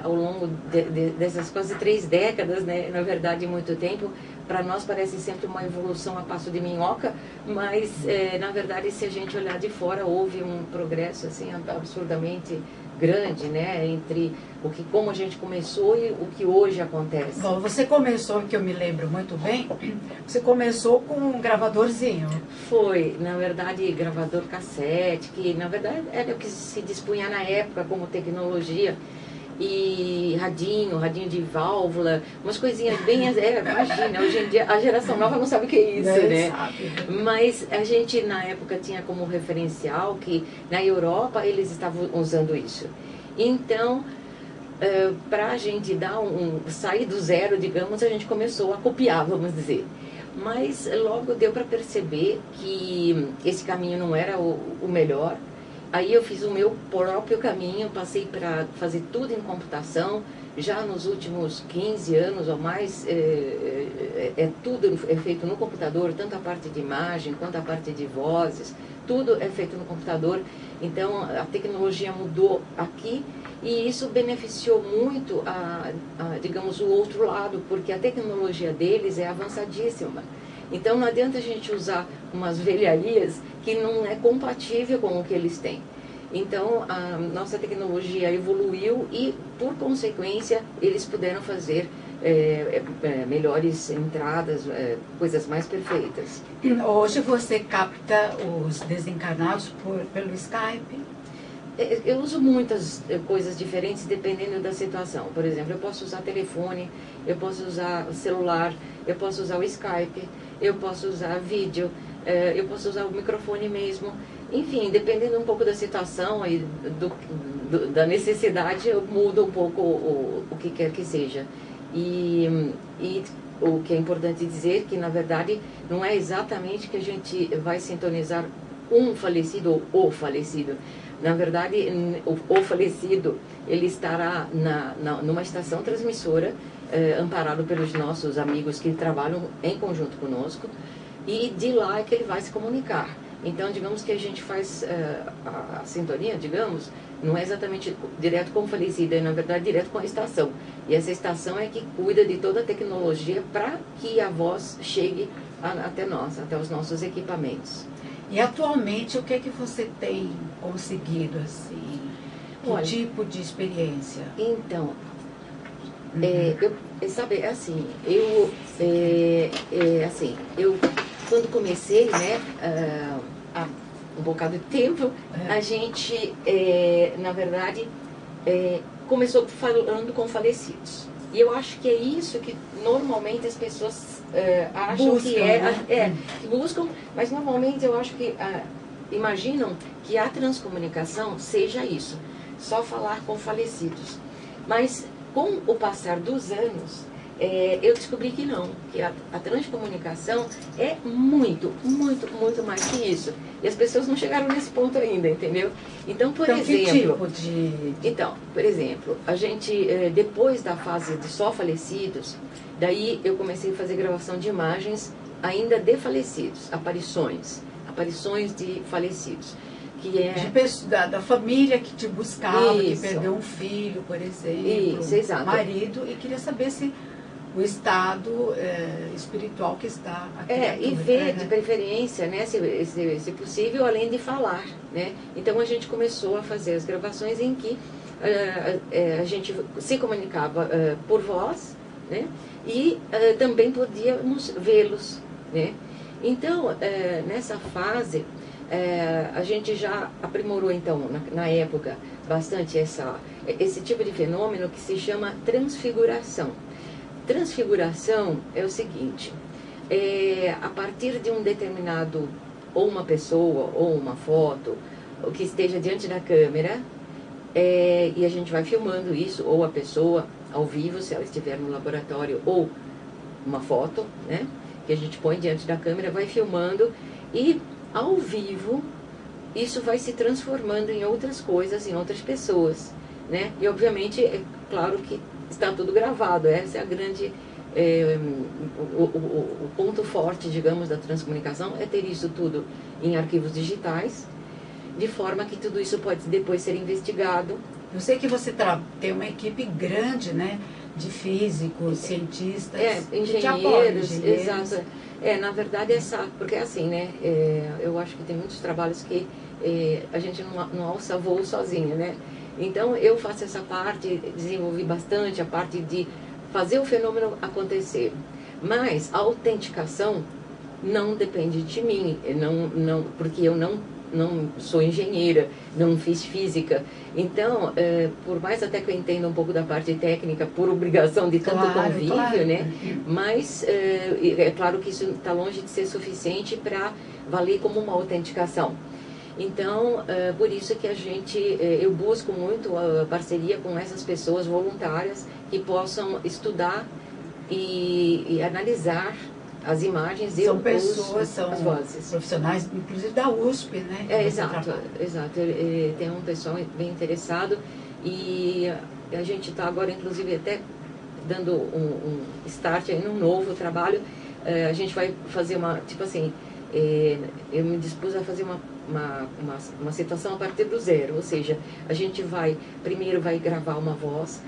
ao longo dessas quase 3 décadas, né, na verdade, muito tempo, para nós parece sempre uma evolução a passo de minhoca, mas, na verdade, se a gente olhar de fora, houve um progresso assim, absurdamente grande, né, entre como a gente começou e o que hoje acontece. Bom, você começou, que eu me lembro muito bem, você começou com um gravadorzinho. Foi, na verdade, gravador cassete, que na verdade era o que se dispunha na época como tecnologia, e radinho de válvula, umas coisinhas bem... imagina, hoje em dia a geração nova não sabe o que é isso, né? Sabe. Mas a gente na época tinha como referencial que na Europa eles estavam usando isso. Então, para a gente sair do zero, digamos, a gente começou a copiar, vamos dizer. Mas logo deu para perceber que esse caminho não era o melhor. Aí eu fiz o meu próprio caminho, passei para fazer tudo em computação. Já nos últimos 15 anos ou mais, tudo é feito no computador, tanto a parte de imagem quanto a parte de vozes, tudo é feito no computador. Então a tecnologia mudou aqui e isso beneficiou muito, digamos, o outro lado, porque a tecnologia deles é avançadíssima. Então não adianta a gente usar umas velharias que não é compatível com o que eles têm. Então a nossa tecnologia evoluiu e, por consequência, eles puderam fazer melhores entradas, coisas mais perfeitas. Hoje você capta os desencarnados pelo Skype? Eu uso muitas coisas diferentes dependendo da situação. Por exemplo, eu posso usar telefone, eu posso usar celular, eu posso usar o Skype, eu posso usar vídeo, eu posso usar o microfone mesmo. Enfim, dependendo um pouco da situação e da necessidade, eu mudo um pouco o que quer que seja. E o que é importante dizer que, na verdade, não é exatamente que a gente vai sintonizar um falecido ou o falecido. Na verdade, o falecido, ele estará numa estação transmissora, amparado pelos nossos amigos que trabalham em conjunto conosco, e de lá é que ele vai se comunicar. Então, digamos que a gente faz a sintonia, digamos, não é exatamente direto com o falecido, é na verdade direto com a estação. E essa estação é que cuida de toda a tecnologia para que a voz chegue até nós, até os nossos equipamentos. E atualmente, o que é que você tem conseguido, assim? Que tipo de experiência? Então, sabe, assim, eu quando comecei, né, há um bocado de tempo, a gente, na verdade, começou falando com falecidos. E eu acho que é isso que normalmente as pessoas acham buscam, que buscam, mas normalmente eu acho que imaginam que a transcomunicação seja isso, só falar com falecidos. Mas com o passar dos anos, eu descobri que não, que a transcomunicação é muito, muito, muito mais que isso. E as pessoas não chegaram nesse ponto ainda, entendeu? Então, por exemplo... Que tipo de... Então, por exemplo, a gente, depois da fase de só falecidos, daí eu comecei a fazer gravação de imagens ainda de falecidos, aparições de falecidos. Que é... da família que te buscava, isso, que perdeu um filho, por exemplo, isso, exato, marido, e queria saber se o estado espiritual que está aqui. E ver, de preferência, né, se possível, além de falar, né? Então a gente começou a fazer as gravações em que a gente se comunicava por voz, né? E também podíamos vê-los, né? Então, nessa fase, a gente já aprimorou, então, na época, bastante esse tipo de fenômeno que se chama transfiguração. Transfiguração é o seguinte, a partir de um determinado, ou uma pessoa, ou uma foto, o que esteja diante da câmera, e a gente vai filmando isso, ou a pessoa ao vivo, se ela estiver no laboratório, ou uma foto, né, que a gente põe diante da câmera, vai filmando, e ao vivo, isso vai se transformando em outras coisas, em outras pessoas, né, e obviamente, é claro que está tudo gravado, essa é a grande, o ponto forte, digamos, da transcomunicação, é ter isso tudo em arquivos digitais, de forma que tudo isso pode depois ser investigado. Eu sei que você tem uma equipe grande, né, de físicos, cientistas, engenheiros, exato. Na verdade, porque é assim, né, eu acho que tem muitos trabalhos que a gente não alça voo sozinho, né. Então, eu faço essa parte, desenvolvi bastante a parte de fazer o fenômeno acontecer. Mas a autenticação não depende de mim, porque eu não sou engenheira, não fiz física. Então, por mais até que eu entenda um pouco da parte técnica, por obrigação de tanto convívio, né? Mas é claro que isso está longe de ser suficiente para valer como uma autenticação. Então, por isso que eu busco muito a parceria com essas pessoas voluntárias que possam estudar e analisar as imagens e as vozes. Profissionais, inclusive da USP, né? Exato. Tem um pessoal bem interessado e a gente está agora, inclusive, até dando um start em um novo trabalho. A gente vai fazer eu me dispus a fazer uma situação a partir do zero, ou seja, a gente primeiro vai gravar uma voz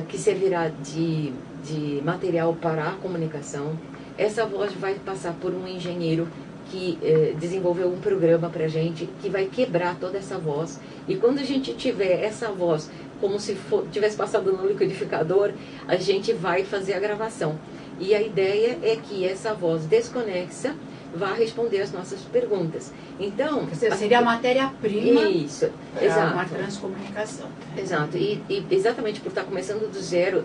que servirá de material para a comunicação. Essa voz vai passar por um engenheiro que desenvolveu um programa para a gente, que vai quebrar toda essa voz, e quando a gente tiver essa voz como se tivesse passado no liquidificador, a gente vai fazer a gravação. E a ideia é que essa voz desconexa vá responder as nossas perguntas. Então, seria a matéria-prima para uma transcomunicação. Exato. E exatamente por estar começando do zero,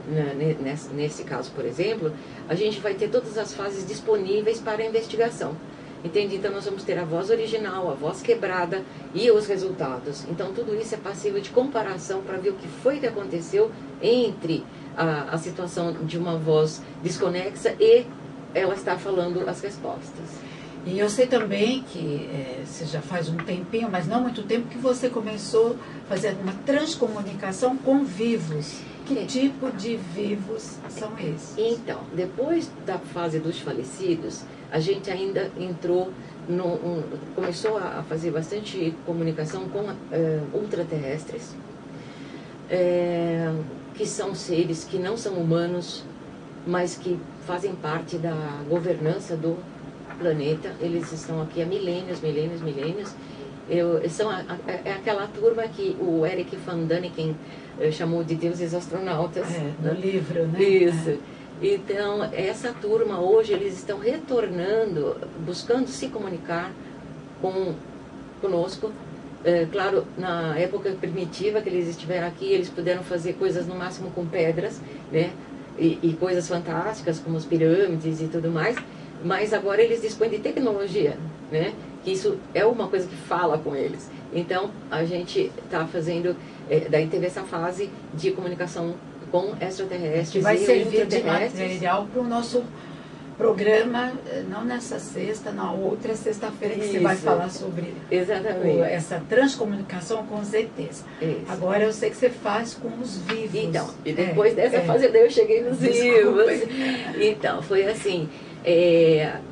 nesse caso, por exemplo, a gente vai ter todas as fases disponíveis para a investigação. Entende? Então, nós vamos ter a voz original, a voz quebrada e os resultados. Então, tudo isso é passível de comparação para ver o que foi que aconteceu entre a situação de uma voz desconexa e ela está falando as respostas. E eu sei também que você já faz um tempinho, mas não muito tempo, que você começou a fazer uma transcomunicação com vivos. Que tipo de vivos são esses? Então, depois da fase dos falecidos, a gente ainda entrou, começou a fazer bastante comunicação com ultraterrestres, que são seres que não são humanos, mas que fazem parte da governança do planeta. Eles estão aqui há milênios. É aquela turma que o Eric Van Daniken chamou de deuses astronautas. No livro, né? Isso. Então, essa turma hoje, eles estão retornando, buscando se comunicar conosco. Claro, na época primitiva que eles estiveram aqui, eles puderam fazer coisas no máximo com pedras, né? E coisas fantásticas, como as pirâmides e tudo mais. Mas agora eles dispõem de tecnologia, né? Que isso é uma coisa que fala com eles. Então, a gente está fazendo, daí teve essa fase de comunicação com extraterrestres. Que vai servir de material para o nosso programa, não nessa sexta, na outra sexta-feira, que você vai falar sobre essa transcomunicação com os ETs. Isso. Agora eu sei que você faz com os vivos. Então, e depois dessa fase eu cheguei nos vivos. Então, foi assim...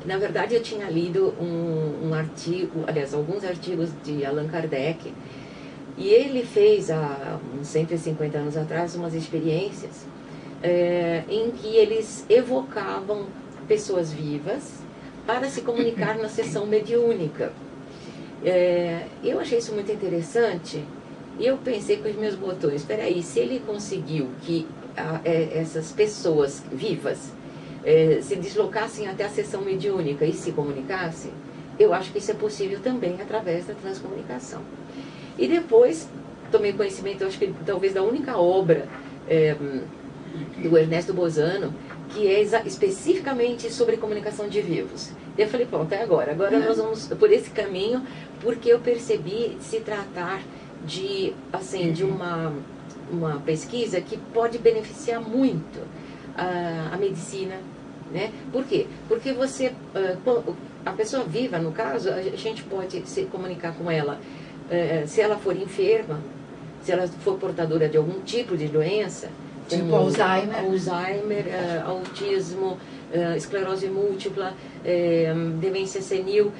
na verdade, eu tinha lido um artigo, aliás, alguns artigos de Allan Kardec, e ele fez, há uns 150 anos atrás, umas experiências em que eles evocavam pessoas vivas para se comunicar na sessão mediúnica. Eu achei isso muito interessante, e eu pensei com os meus botões, espera aí, se ele conseguiu que essas pessoas vivas se deslocassem até a sessão mediúnica e se comunicassem, eu acho que isso é possível também através da transcomunicação. E depois tomei conhecimento, acho que talvez da única obra do Ernesto Bozano, que é especificamente sobre comunicação de vivos. E eu falei, pronto, é agora. Agora nós vamos por esse caminho, porque eu percebi se tratar de, assim, de uma pesquisa que pode beneficiar muito a medicina, né? Por quê? Porque você, a pessoa viva, no caso, a gente pode se comunicar com ela, se ela for enferma, se ela for portadora de algum tipo de doença, tipo Alzheimer, autismo, esclerose múltipla, demência senil,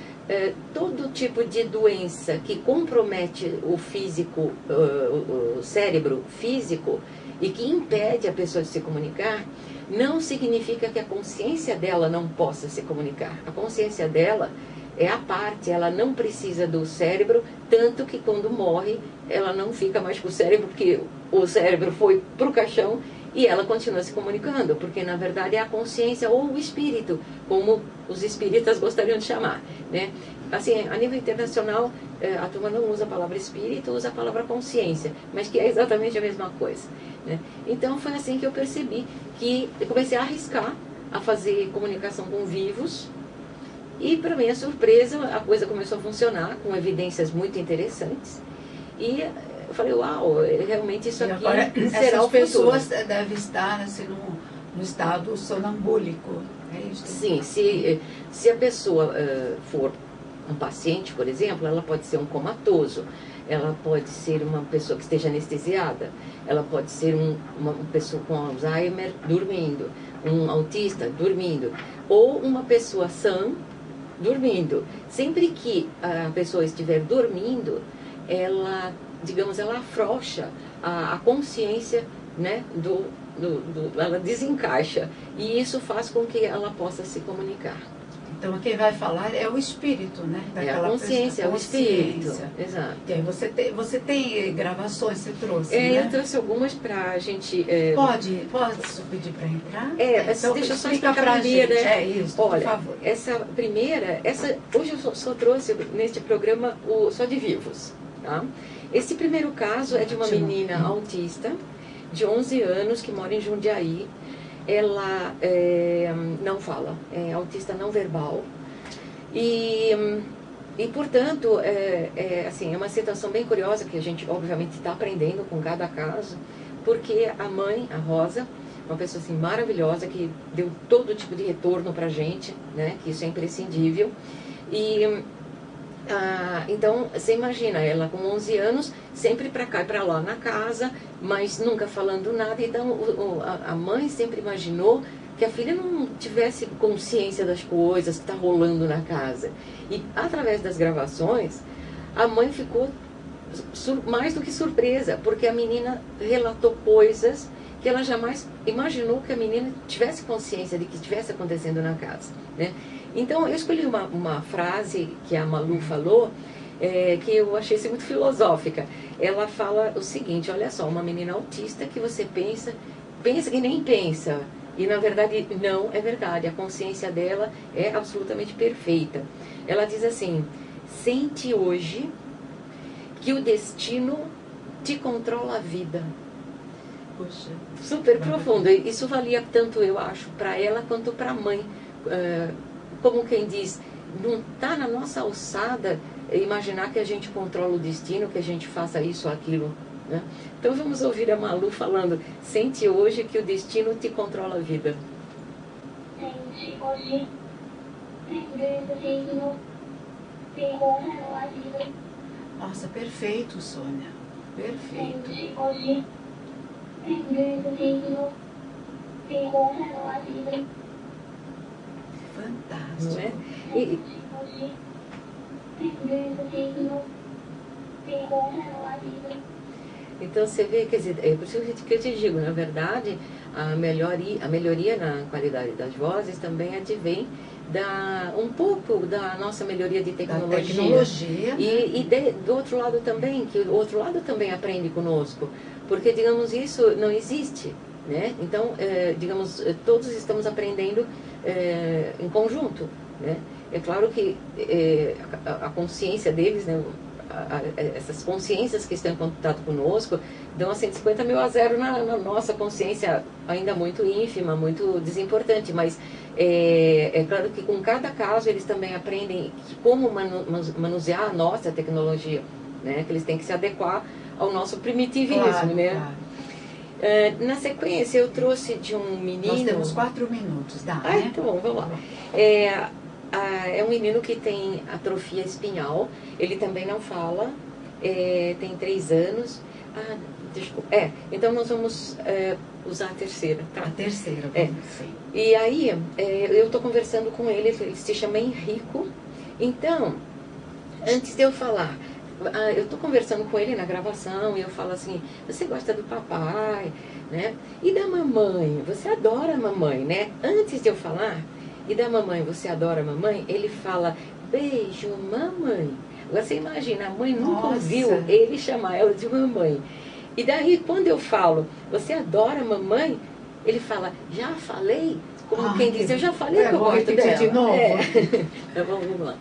todo tipo de doença que compromete o físico, o cérebro físico, e que impede a pessoa de se comunicar, não significa que a consciência dela não possa se comunicar. A consciência dela é a parte, ela não precisa do cérebro, tanto que quando morre, ela não fica mais com o cérebro, porque o cérebro foi para o caixão e ela continua se comunicando, porque na verdade é a consciência ou o espírito, como os espíritas gostariam de chamar, né? Assim, a nível internacional, a turma não usa a palavra espírito, usa a palavra consciência, mas que é exatamente a mesma coisa, né? Então foi assim que eu percebi que eu comecei a arriscar a fazer comunicação com vivos, e para minha surpresa a coisa começou a funcionar com evidências muito interessantes, e eu falei, uau, realmente isso aqui agora, será o futuro. Essas pessoas devem estar assim, no estado sonambúlico, é isso? Sim, se a pessoa for um paciente, por exemplo, ela pode ser um comatoso, ela pode ser uma pessoa que esteja anestesiada, ela pode ser uma pessoa com Alzheimer dormindo, um autista dormindo, ou uma pessoa sã dormindo. Sempre que a pessoa estiver dormindo, ela, digamos, ela afrouxa a consciência, né, ela desencaixa, e isso faz com que ela possa se comunicar. Então, quem vai falar é o espírito, né? Daquela a consciência, pessoa, é o espírito. Exato. E aí você tem gravações, você trouxe, né? Eu trouxe algumas para a gente... Pode pedir para entrar? Então, deixa eu só explicar para a primeira. Isso, olha, por favor. Essa primeira, hoje eu só trouxe neste programa só de vivos, tá? Esse primeiro caso é de uma menina autista, de 11 anos, que mora em Jundiaí. Ela não fala, é autista não verbal, e portanto, assim, é uma situação bem curiosa, que a gente obviamente está aprendendo com cada caso, porque a mãe, a Rosa, uma pessoa assim maravilhosa, que deu todo tipo de retorno para a gente, né, que isso é imprescindível, E então, você imagina, ela com 11 anos, sempre para cá e para lá na casa, mas nunca falando nada. Então, a mãe sempre imaginou que a filha não tivesse consciência das coisas que está rolando na casa. E, através das gravações, a mãe ficou mais do que surpresa, porque a menina relatou coisas que ela jamais imaginou que a menina tivesse consciência de que estivesse acontecendo na casa, né? Então, eu escolhi uma frase que a Malu falou, que eu achei muito filosófica. Ela fala o seguinte: olha só, uma menina autista que você pensa que nem pensa. E, na verdade, não é verdade. A consciência dela é absolutamente perfeita. Ela diz assim: sente hoje que o destino te controla a vida. Puxa. Super profundo. Isso valia tanto, eu acho, para ela quanto para a mãe. Como quem diz, não está na nossa alçada imaginar que a gente controla o destino, que a gente faça isso ou aquilo, né? Então vamos ouvir a Malu falando: sente hoje que o destino te controla a vida. Sente hoje que o destino te controla a vida. Nossa, perfeito, Sônia. Perfeito. Sente hoje que o destino te controla a vida. Fantástico. Não é? E, então você vê, quer dizer, é por isso que eu te digo, na verdade, a melhoria na qualidade das vozes também advém um pouco da nossa melhoria de tecnologia. Da tecnologia. Do outro lado também, que o outro lado também aprende conosco, porque, digamos, isso não existe, né? Então, digamos, todos estamos aprendendo em conjunto, né? É claro que a consciência deles, né, essas consciências que estão em contato conosco, dão assim 50 mil a 0 na nossa consciência, ainda muito ínfima, muito desimportante, mas é claro que com cada caso eles também aprendem como manusear a nossa tecnologia, né, que eles têm que se adequar ao nosso primitivismo, claro, né? Claro. Na sequência eu trouxe de um menino... Nós temos 4 minutos, dá, né? Então vamos lá. É um menino que tem atrofia espinhal, ele também não fala, tem 3 anos. Desculpa. Então nós vamos usar a terceira, tá? A terceira, sim. E aí, eu estou conversando com ele, ele se chama Henrico. Então, antes de eu falar, eu estou conversando com ele na gravação e eu falo assim: você gosta do papai, né? E da mamãe? Você adora a mamãe, né? Antes de eu falar, e da mamãe, você adora a mamãe? Ele fala: beijo, mamãe. Agora você imagina, a mãe nunca ouviu ele chamar ela de mamãe. E daí, quando eu falo: você adora a mamãe? Ele fala: já falei? Como quem diz, eu já falei que eu gosto dela. De novo. Então vamos lá.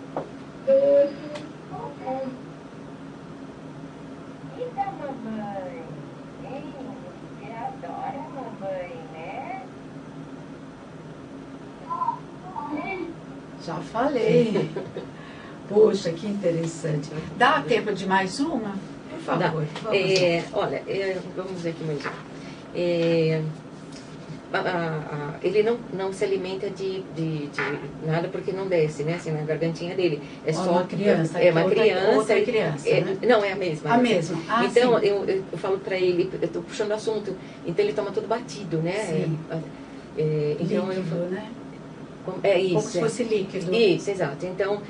E da mamãe? Você adora a mamãe, né? Já falei. Poxa, que interessante. Dá tempo de mais uma? Por favor. Olha, vamos ver aqui mais uma. Ele não se alimenta de nada porque não desce, né? Assim, na gargantinha dele. É só uma criança. É uma criança. Outra criança, né? Não, é a mesma. A mesma. Então, eu falo pra ele, eu tô puxando o assunto, então ele toma tudo batido, né? Sim. Então líquido, né? Isso. Como se fosse líquido. Isso, exato. Então,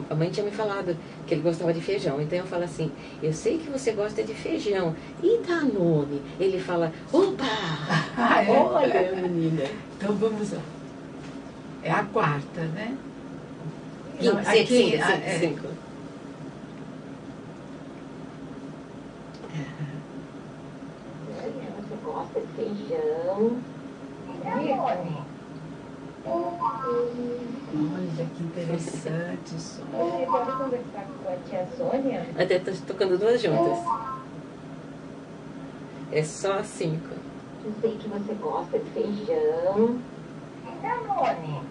a mãe tinha me falado que ele gostava de feijão. Então eu falo assim: eu sei que você gosta de feijão. E Danone? Ele fala: opa! Olha, menina. Então vamos lá. É a quarta, né? Cinco. Você gosta de feijão? Danone. Olha que interessante isso. Você pode conversar com a tia Sônia? Até tô tocando 2 juntas. É só 5. Eu sei que você gosta de feijão. Danone.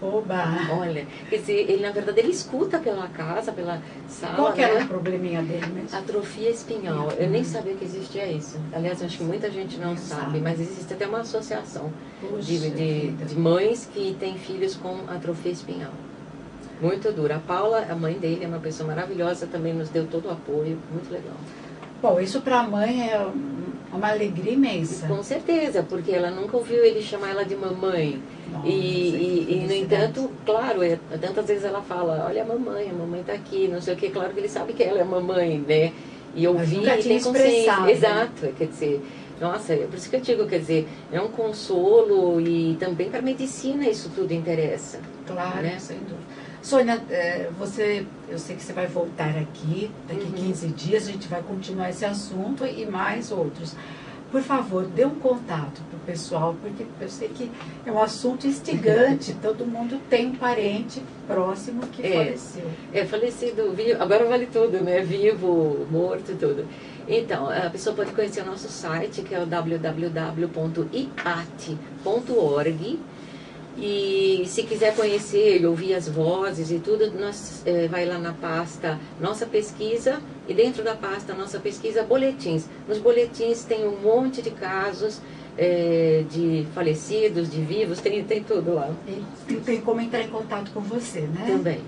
Oba! Olha, quer dizer, ele na verdade ele escuta pela casa, pela sala. Qual que era né? o probleminha dele mesmo? Atrofia espinhal. Eu nem sabia que existia isso. Aliás, acho que muita gente não sabe, mas existe até uma associação de mães que têm filhos com atrofia espinhal. Muito dura. A Paula, a mãe dele, é uma pessoa maravilhosa, também nos deu todo o apoio, muito legal. Bom, isso para a mãe é uma alegria imensa. Com certeza, porque ela nunca ouviu ele chamar ela de mamãe. Nossa, E no entanto, claro, tantas vezes ela fala, olha a mamãe tá aqui, não sei o que, claro que ele sabe que ela é a mamãe, né? E ouvir e ter consciência. Né? Exato, quer dizer, nossa, é por isso que eu digo, quer dizer, é um consolo e também para a medicina isso tudo interessa. Claro, né? sem dúvida. Sônia, eu sei que você vai voltar aqui, daqui 15 dias a gente vai continuar esse assunto e mais outros. Por favor, dê um contato para o pessoal, porque eu sei que é um assunto instigante, todo mundo tem um parente próximo que faleceu. É falecido, vivo, agora vale tudo, né? Vivo, morto, tudo. Então, a pessoa pode conhecer o nosso site, que é o www.ipat.org. E se quiser conhecer e ouvir as vozes e tudo, nós vai lá na pasta Nossa Pesquisa e dentro da pasta Nossa Pesquisa, boletins. Nos boletins tem um monte de casos de falecidos, de vivos, tem tudo lá. E tem como entrar em contato com você, né? Também.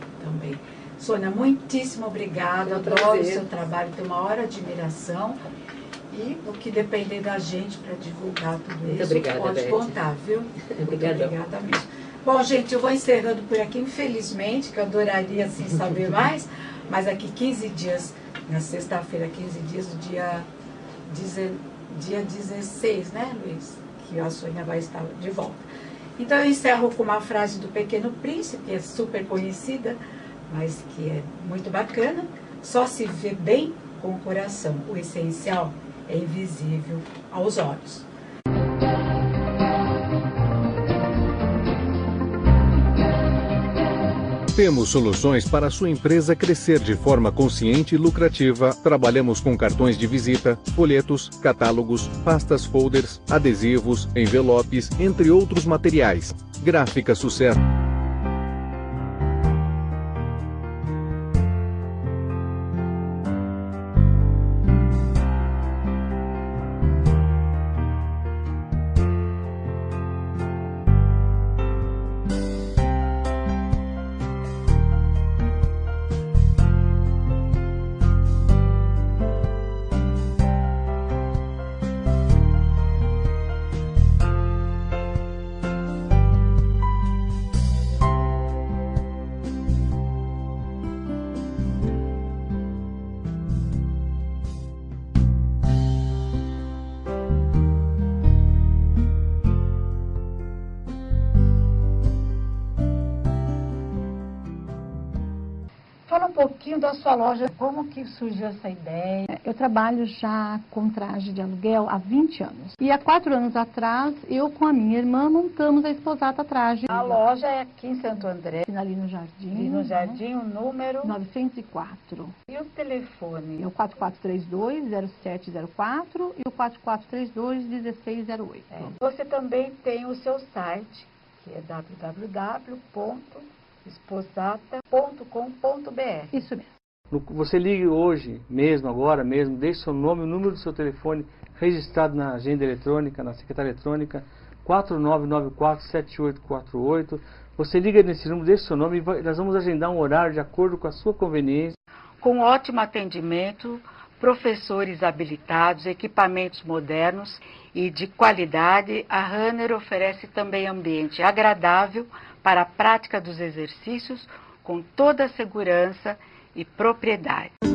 Sônia, muitíssimo obrigada, adoro o seu trabalho, tenho uma maior admiração. E o que depender da gente para divulgar tudo isso, obrigada, pode Beth. contar, viu? Obrigada. Obrigada mesmo. Bom, gente, eu vou encerrando por aqui, infelizmente, que eu adoraria assim, saber mais, mas aqui 15 dias, na sexta-feira, 15 dias, dia 16, né, Luiz? Que a Sônia vai estar de volta. Então eu encerro com uma frase do Pequeno Príncipe, que é super conhecida, mas que é muito bacana. Só se vê bem com o coração. O essencial é invisível aos olhos. Temos soluções para a sua empresa crescer de forma consciente e lucrativa. Trabalhamos com cartões de visita, folhetos, catálogos, pastas folders, adesivos, envelopes, entre outros materiais. Gráfica Sucesso. Fala um pouquinho da sua loja, como que surgiu essa ideia? Eu trabalho já com traje de aluguel há 20 anos. E há 4 anos atrás, eu com a minha irmã montamos a Esposata Traje. A loja é aqui em Santo André. Ali no Jardim. E no Jardim, o número? 904. E o telefone? É o 4432-0704 e o 4432-1608. Você também tem o seu site, que é www.esposata.com.br. Isso mesmo. Você ligue hoje, mesmo, agora mesmo, deixe seu nome, o número do seu telefone registrado na agenda eletrônica, na secretária eletrônica, 4994-7848. Você liga nesse número, deixe seu nome e nós vamos agendar um horário de acordo com a sua conveniência. Com ótimo atendimento, professores habilitados, equipamentos modernos e de qualidade, a Runner oferece também ambiente agradável para a prática dos exercícios com toda a segurança e propriedade.